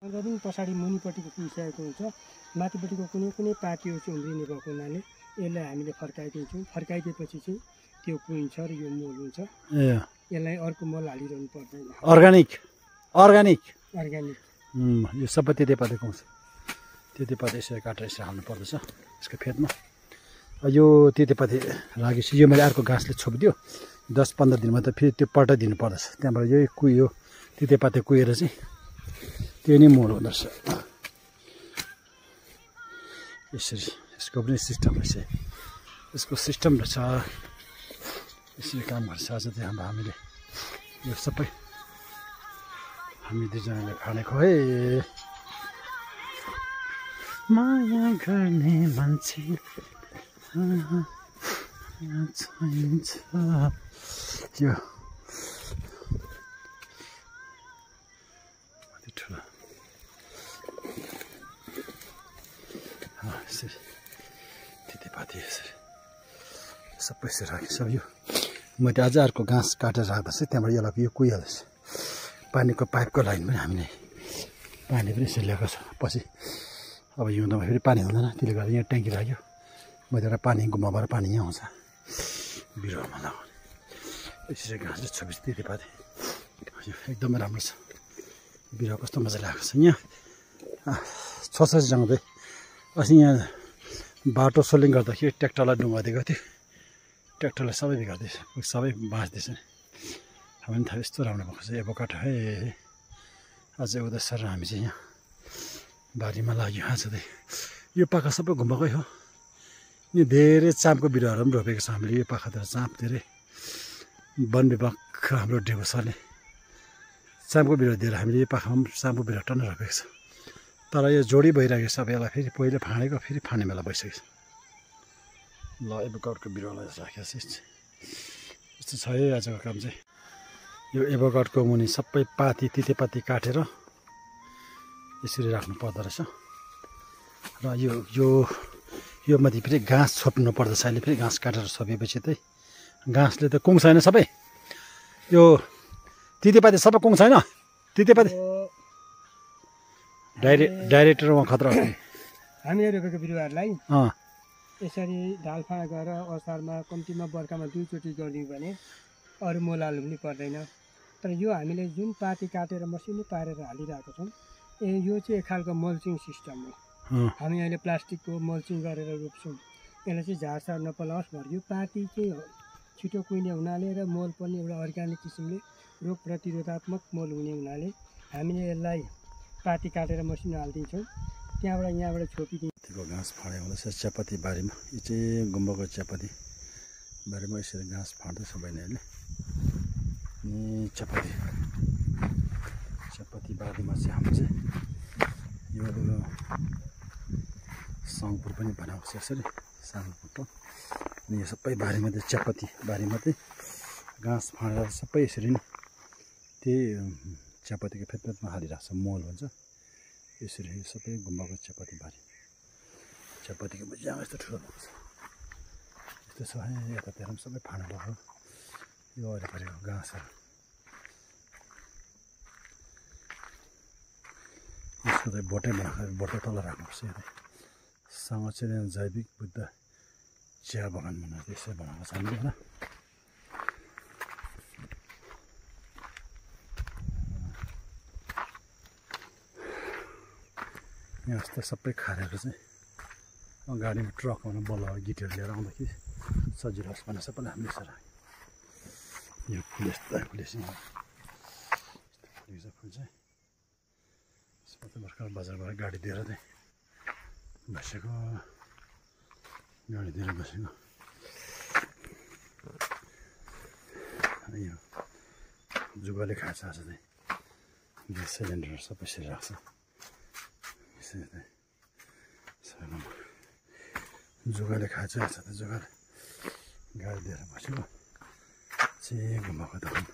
र पनि पछाडि मुनिपट्टिको कुहिसकेको हुन्छ माथिपट्टिको कुनै पार्टीहरू चाहिँ उम्रिने भएको हुनाले यसलाई हामीले फर्काइदिन्छौँ फर्काइदिएपछि चाहिँ त्यो कुहिन्छ र यो मल हुन्छ यसलाई अर्को मल हालिरहनु पर्दैन अर्ग्यानिक अर्ग्यानिक यो सबै तितेपाती पाउँछ तितेपाती यसरी काटेर यसरी हाल्नु पर्दछ यसको फेदमा यो तितेपाती लागेपछि यो मैले अर्को घाँसले छोपिदियो 10-15 दिनमा त फेरि त्यो पल्टाइदिनु पर्दछ त्यहाँबाट यही कुहियो तितेपाती कुहेर चाहिँ त्यो नै मल हुँदो रहेछ यसरी यसको पनि सिस्टम रहेछ यसको सिस्टम रहेछ यसरी काम गर्छ आज चाहिँ हामीले यो सबै हामी दुईजनाले खानेको है माया गर्ने मान्छे चाहिन्छ यो ठुलो यसरी तितेपाती यसरी सबै यसरी राखेको यो मैले अझ अर्को घाँस काटेर राख्दैछु त्यहाँबाट यसलाई यो कुहिहाल्छ पानीको पाइपको लाइन पनि हामीले पानी पनि यसरी ल्याएको छ पछि अब हिउँदोमा फेरि पानी हुँदैन त्यसले गर्दा यहाँ ट्याङ्की राख्यो मैले एउटा पानी गुम्बाबाट पानी यहाँ आउँछ बिरुवामा लगाउने यसरी घाँसले छोपेपछि तितेपाती एकदमै राम्रो छ बिरुवा कस्तो मजा लागेको छ यहाँ 6-7 जङ्गै अस्ति यहाँ बाटो सोलिङ गर्दाखेरि ट्र्याक्टरलाई डुङ्गा दिएको थियो ट्र्याक्टरले सबै बिगार्दैछ सबै बाँच्दैछ हामी पनि थाहा यस्तो राम्रो भएको छ एभोकाडो है आज उदय सर हामी चाहिँ यहाँ बारीमा लाग्यो आज चाहिँ यो पाखा सबै घुम्बाकै हो यो धेरै चाँपको बिरुवाहरू पनि रोपेको छ हामीले यो पाखातिर चाँप धेरै वन विभाग हाम्रो डेबो सरले चाँपको बिरुवा दिएर हामीले यो पाखामा पनि चाँपको बिरुवा टन्न रोपेको छ तर यो जोडी भइरहेको छ अब यसलाई फेरि पहिले फाँडेको फेरि फाँड्ने बेला भइसकेको छ ल एभोकाडको बिरुवालाई राखेको छ यस्तो छ है आजको काम चाहिँ यो एभोकाडको मुनि सबै पाती तितेपाती काटेर यसरी राख्नु पर्दो रहेछ र यो माथि फेरि घाँस छोप्नु पर्दछ अहिले फेरि घाँस काटेर छोपेपछि चाहिँ घाँसले त कुङ छैन सबै यो तितेपाती सबै कुङ छैन तितेपाती डाइरेक्टर उहाँ खतरा हामीले रोपेको बिरुवाहरूलाई यसरी ढालफाँड गरेर असारमा कम्तीमा बर्खामा 2 चोटि गरिदियो भने अरू मल हाल्नु पनि पर्दैन तर यो हामीले जुन पाती काटेर मसिनो पारेर हालिरहेको छौँ यो चाहिँ एक खालको मल्चिङ सिस्टम हो हामी अहिले प्लास्टिकको मल्चिङ गरेर रोप्छौँ यसलाई चाहिँ झारसार नपलाओस् भनेर यो पाती चाहिँ छिटो कुहिने हुनाले र मल पनि एउटा अर्ग्यानिक किसिमले रोग प्रतिरोधात्मक मल हुने हुनाले हामीले यसलाई पाती काटेर मसिनो हालिदिन्छौँ त्यहाँबाट यहाँबाट छोपिदिन्छौँ घाँस फाँडे हुँदैछ चियापत्ती बारीमा यो चाहिँ गुम्बाको चियापत्ती बारीमा यसरी घाँस फाँड्दैछ बहिनीहरूले अनि चियापत्ती बारीमा चाहिँ हाम्रो चाहिँ यो सङ्गपुर पनि बनाएको छ यसरी सानो फोटो अनि यो सबै बारीमा चाहिँ चियापत्ती बारीमा चाहिँ घाँस फाँडेर सबै यसरी नै त्यही चियापत्तीको फेदमा हालिरहेको छ मल भन्छ यसरी सबै गुम्बाको चियापत्ती बारी चियापत्तीको बजार यस्तो ठुलो भएको छ यस्तो छ यतातिर पनि सबै फाँडा भएको यो वरिपरिको घाँसहरू यसको चाहिँ बोटै बनाएको बोटै तल राख्नुपर्छ सँग चाहिँ जैविक बुद्ध चिया बगान भनेर त्यसै बनाएको छ हामीले होइन यहाँ यस्तो सबै खारेहरू चाहिँ गाडीमा ट्रकमा बल्ल गिटेर लिएर आउँदाखेरि सजिलो होस् भनेर सबैलाई हामीले यसो राख्यौँ यो फुल यस्तो फुलेपछि फुल चाहिँ सबै भर्खर बजारबाट गाडी दिएर चाहिँ बसेको यो जुगाले खान्छ आज चाहिँ ग्यास सिलिन्डर सबै यसरी राख्छ जुगाले खान्छ आज त जुगाले गाडी दिएर बसेको चाहिँ गुम्बाको दोकान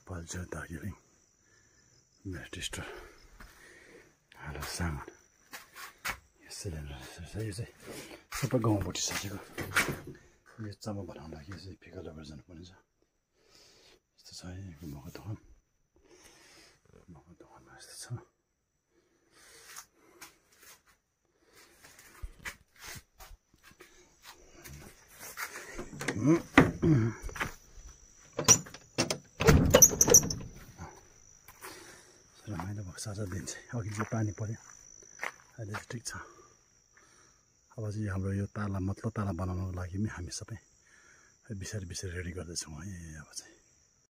पल्चर दार्जिलिङ बेस्ट स्टोर हालो सामान यो सिलिन्डर यो चाहिँ सबै गाउँपट्टि सजेको यो चामल बनाउनु लागि चाहिँ फिका लगेर जानुपर्ने छ यस्तो छ है गुम्बाको दोकानमा यस्तो छ रमाइलो भएको छ आज दिन चाहिँ। अघि चाहिँ पानी पऱ्यो, अहिले चाहिँ ठिक छ। अब चाहिँ हाम्रो यो ताला मतलो ताला बनाउनको लागि पनि हामी सबै बिस्तारै बिस्तारै रेडी गर्दैछौँ है अब चाहिँ।